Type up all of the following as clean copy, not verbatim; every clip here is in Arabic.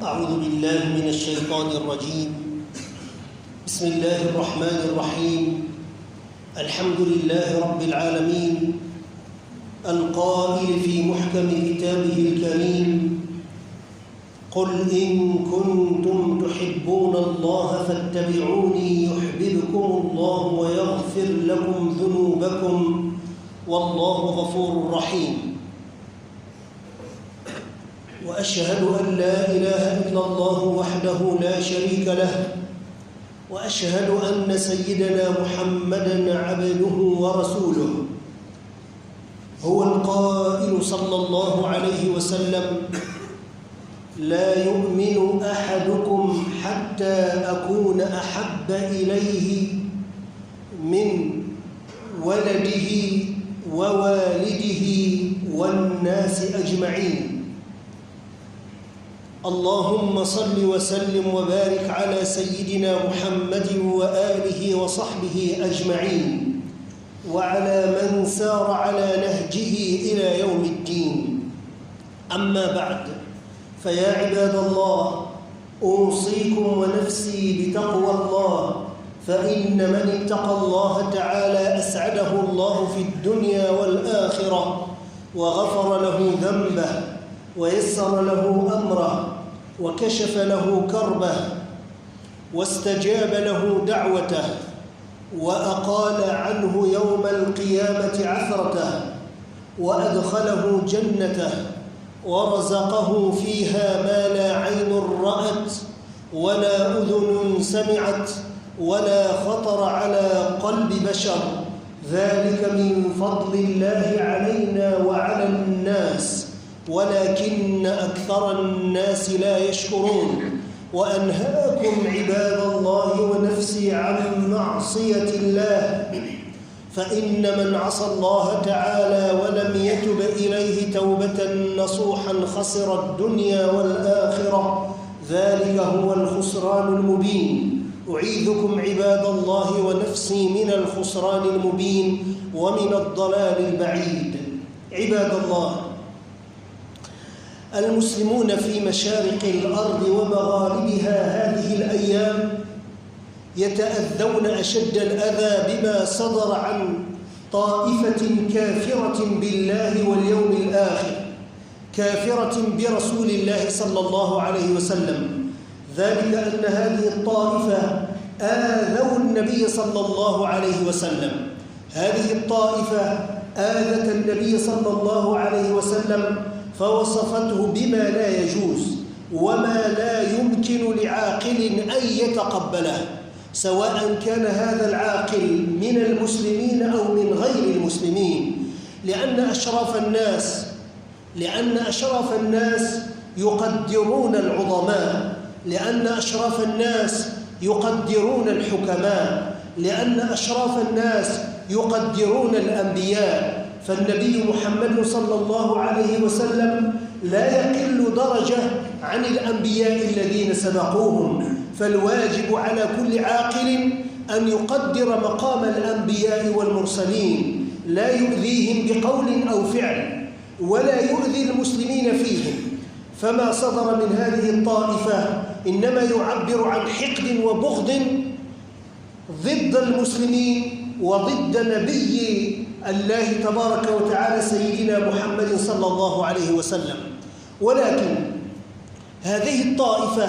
أعوذ بالله من الشيطان الرجيم. بسم الله الرحمن الرحيم. الحمد لله رب العالمين القائل في محكم كتابه الكريم: قل إن كنتم تحبون الله فاتبعوني يحببكم الله ويغفر لكم ذنوبكم والله غفور رحيم. وأشهد أن لا إله إلا الله وحده لا شريك له، وأشهد أن سيدنا محمدًا عبده ورسوله. هو القائل صلى الله عليه وسلم: لا يؤمن أحدكم حتى أكون أحب إليه من ولده ووالده والناس أجمعين. اللهم صل وسلم وبارك على سيدنا محمد وآله وصحبه أجمعين، وعلى من سار على نهجه إلى يوم الدين. أما بعد، فيا عباد الله، أوصيكم ونفسي بتقوى الله، فإن من اتقى الله تعالى أسعده الله في الدنيا والآخرة، وغفر له ذنبه ويسر له أمره وكشف له كربه واستجاب له دعوته وأقال عنه يوم القيامة عثرته وأدخله جنته ورزقه فيها ما لا عين رأت ولا أذن سمعت ولا خطر على قلب بشر. ذلك من فضل الله علينا وعلى الناس، ولكن أكثر الناس لا يشكرون. وأنهاكم عباد الله ونفسي عن معصية الله، فإن من عصى الله تعالى ولم يتب إليه توبة نصوحا خسر الدنيا والآخرة. ذلك هو الخسران المبين. أعيذكم عباد الله ونفسي من الخسران المبين ومن الضلال البعيد. عباد الله، المسلمون في مشارق الأرض ومغاربها هذه الأيام يتأذون أشد الأذى بما صدر عن طائفة كافرة بالله واليوم الآخر، كافرة برسول الله صلى الله عليه وسلم. ذلك أن هذه الطائفة آذوا النبي صلى الله عليه وسلم. هذه الطائفة آذت النبي صلى الله عليه وسلم فوصفته بما لا يجوز وما لا يمكن لعاقل أن يتقبله، سواء كان هذا العاقل من المسلمين أو من غير المسلمين، لأن أشراف الناس يقدرون العظماء، لأن أشراف الناس يقدرون الحكماء، لأن أشراف الناس يقدرون الأنبياء. فالنبي محمد صلى الله عليه وسلم لا يقل درجة عن الأنبياء الذين سبقوهم، فالواجب على كل عاقل أن يقدر مقام الأنبياء والمرسلين، لا يؤذيهم بقول أو فعل ولا يؤذي المسلمين فيهم. فما صدر من هذه الطائفة إنما يعبر عن حقد وبغض ضد المسلمين وضد نبي الله تبارك وتعالى سيدنا محمد صلى الله عليه وسلم. ولكن هذه الطائفة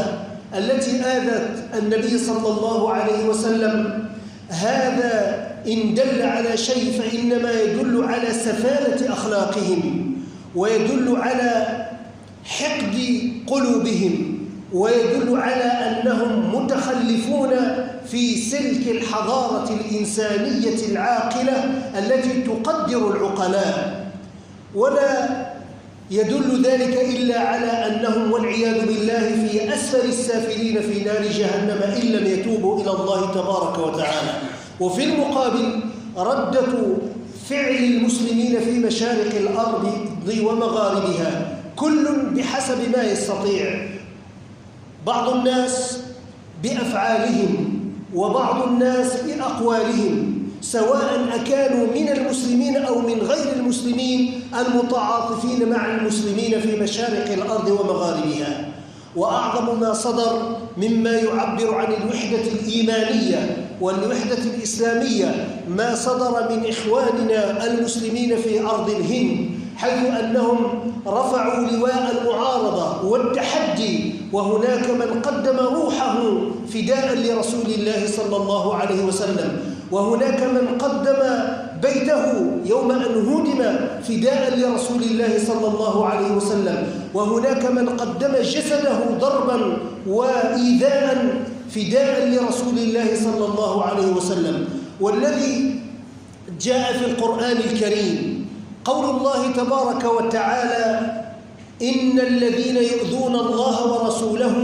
التي آذت النبي صلى الله عليه وسلم، هذا إن دل على شيء فإنما يدل على سفالة أخلاقهم، ويدل على حقد قلوبهم، ويدل على أنهم متخلفون في سلك الحضارة الإنسانية العاقلة التي تقدر العقلاء. ولا يدل ذلك إلا على أنهم والعياذ بالله في أسفل السافلين في نار جهنم إن لم يتوبوا إلى الله تبارك وتعالى. وفي المقابل ردة فعل المسلمين في مشارق الأرض ومغاربها كل بحسب ما يستطيع، بعض الناس بأفعالهم وبعض الناس بأقوالهم، سواء أكانوا من المسلمين أو من غير المسلمين المتعاطفين مع المسلمين في مشارق الأرض ومغاربها. وأعظم ما صدر مما يعبر عن الوحدة الإيمانية والوحدة الإسلامية ما صدر من إخواننا المسلمين في أرض الهند، حيث أنهم رفعوا لواء المعارضة والتحدي، وهناك من قدم روحه فداء لرسول الله صلى الله عليه وسلم، وهناك من قدم بيته يوم أن هدم فداء لرسول الله صلى الله عليه وسلم، وهناك من قدم جسده ضربا وإيذاء فداء لرسول الله صلى الله عليه وسلم. والذي جاء في القرآن الكريم قول الله تبارك وتعالى: إن الذين يؤذون الله ورسوله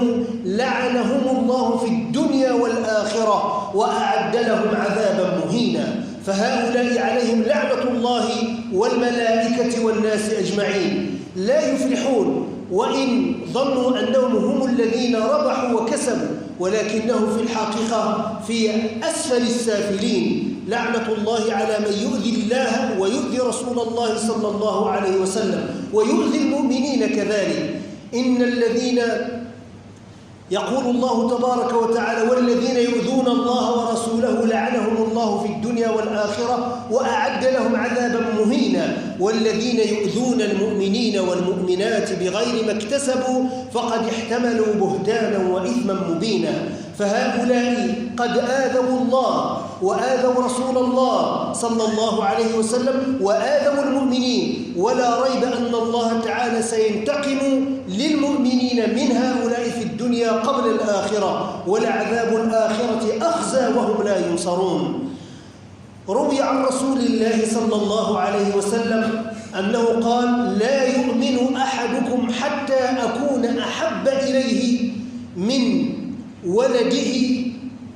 لعنهم الله في الدنيا والآخرة وأعد لهم عذابا مهينا. فهؤلاء عليهم لعنة الله والملائكة والناس أجمعين، لا يفلحون وإن ظنوا أنهم هم الذين ربحوا وكسبوا، ولكنهم في الحقيقة في أسفل السافلين. لعنة الله على من يؤذي الله ويؤذي رسول الله صلى الله عليه وسلم ويؤذي المؤمنين كذلك. إن الذين يقول الله تبارك وتعالى: والذين يؤذون الله ورسوله لعنهم الله في الدنيا والآخرة وأعد لهم عذابا مهينا. والذين يؤذون المؤمنين والمؤمنات بغير ما اكتسبوا فقد احتملوا بهتانا وإثما مبينا. فهؤلاء قد آذوا الله وآذوا رسول الله صلى الله عليه وسلم وآذوا المؤمنين، ولا ريب أن الله تعالى سينتقم للمؤمنين من هؤلاء في الدنيا قبل الآخرة، ولعذاب الآخرة أخزى وهم لا ينصرون. روي عن رسول الله صلى الله عليه وسلم أنه قال: لا يؤمن أحدكم حتى أكون أحب إليه من ولده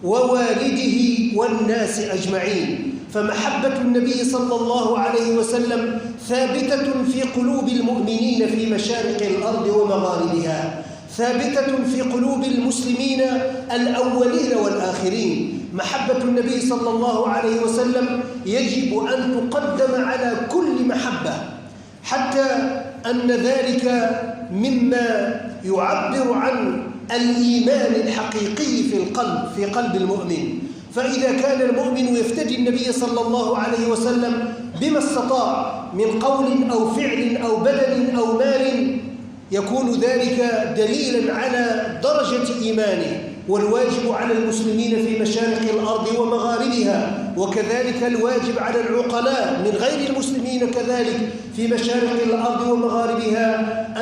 ووالده والناس أجمعين. فمحبة النبي صلى الله عليه وسلم ثابتة في قلوب المؤمنين في مشارق الأرض ومغاربها، ثابتة في قلوب المسلمين الأولين والآخرين. محبة النبي صلى الله عليه وسلم يجب أن تقدم على كل محبة، حتى أن ذلك مما يعبر عن الإيمان الحقيقي في قلب المؤمن. فإذا كان المؤمن يفتدي النبي صلى الله عليه وسلم بما استطاع من قول أو فعل أو بدن أو مال، يكون ذلك دليلا على درجة إيمانه. والواجب على المسلمين في مشارق الأرض ومغاربها، وكذلك الواجب على العقلاء من غير المسلمين كذلك في مشارق الأرض ومغاربها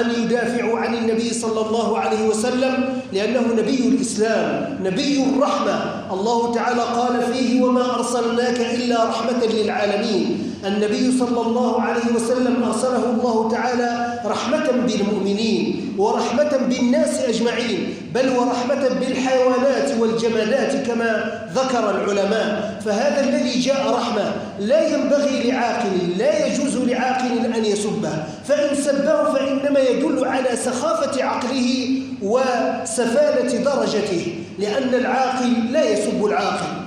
أن يدافعوا عن النبي صلى الله عليه وسلم، لأنه نبي الإسلام، نبي الرحمة. الله تعالى قال فيه: وما أرسلناك إلا رحمة للعالمين. النبي صلى الله عليه وسلم أرسله الله تعالى رحمة بالمؤمنين ورحمة بالناس أجمعين، بل ورحمة بالحيوانات والجمادات كما ذكر العلماء. فهذا الذي جاء رحمة لا ينبغي لعاقل، لا يجوز لعاقل أن يسبه، فإن سبه فإنما يدل على سخافة عقله وسفالة درجته، لأن العاقل لا يسب العاقل.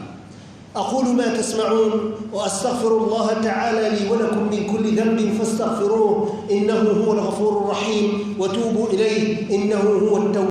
أقول ما تسمعون وأستغفر الله تعالى لي ولكم من كل ذنب فاستغفروه إنه هو الغفور الرحيم، وتوبوا إليه إنه هو التواب.